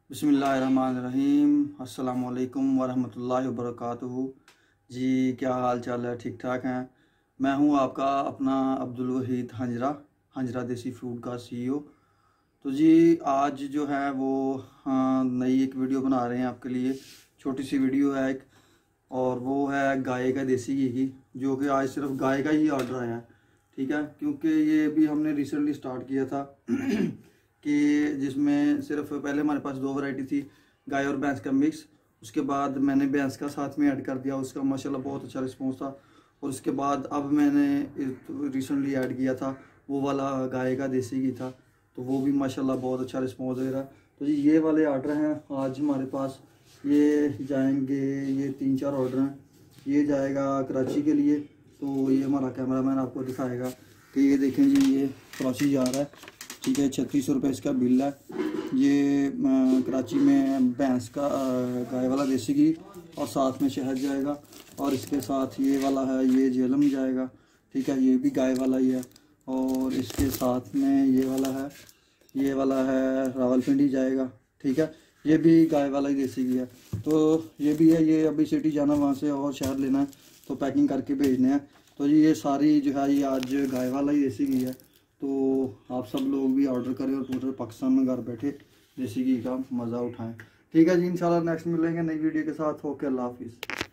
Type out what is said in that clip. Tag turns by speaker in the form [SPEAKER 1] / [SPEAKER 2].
[SPEAKER 1] बिस्मिल्लाहिर्रहमानिर्रहीम। अस्सलामुअलैकुम वरहमतुल्लाहि वबरकातुहू। जी क्या हाल चाल है? ठीक ठाक हैं। मैं हूं आपका अपना अब्दुल वहीद हंजरा देसी फूड का CEO। तो जी आज जो है वो नई एक वीडियो बना रहे हैं आपके लिए। छोटी सी वीडियो है एक, और वो है गाय का देसी घी की, जो कि आज सिर्फ गाय का ही ऑर्डर आया है। ठीक है, क्योंकि ये भी हमने रिसेंटली स्टार्ट किया था कि जिसमें सिर्फ पहले हमारे पास दो वैरायटी थी, गाय और भैंस का मिक्स। उसके बाद मैंने भैंस का साथ में ऐड कर दिया, उसका माशाल्लाह बहुत अच्छा रिस्पॉन्स था। और उसके बाद अब मैंने रिसेंटली ऐड किया था वो वाला गाय का देसी घी था, तो वो भी माशाल्लाह बहुत अच्छा रिस्पॉन्स दे रहा है। तो जी ये वाले ऑर्डर हैं आज हमारे पास, ये जाएंगे, ये 3-4 ऑर्डर हैं। ये जाएगा कराची के लिए, तो ये हमारा कैमरामैन आपको दिखाएगा कि ये देखें जी, ये कराची जा रहा है। ठीक है, 3600 रुपये इसका बिल है। ये कराची में भैंस का गाय वाला देसी घी और साथ में शहद जाएगा, और इसके साथ ये वाला है, ये झेलम जाएगा। ठीक है, ये भी गाय वाला ही है। और इसके साथ में ये वाला है रावलपिंडी जाएगा। ठीक है, ये भी गाय वाला ही देसी घी है। तो ये भी है, ये अभी सिटी जाना वहाँ से और शहद लेना है, तो पैकिंग करके भेजने हैं। तो ये सारी जो है ये आज गाय वाला ही देसी घी है। तो आप सब लोग भी ऑर्डर करें और पूरे पाकिस्तान में घर बैठे देसी घी का मज़ा उठाएं। ठीक है जी, इंशाल्लाह नेक्स्ट मिलेंगे नई वीडियो के साथ। ओके, अल्लाह हाफिज़।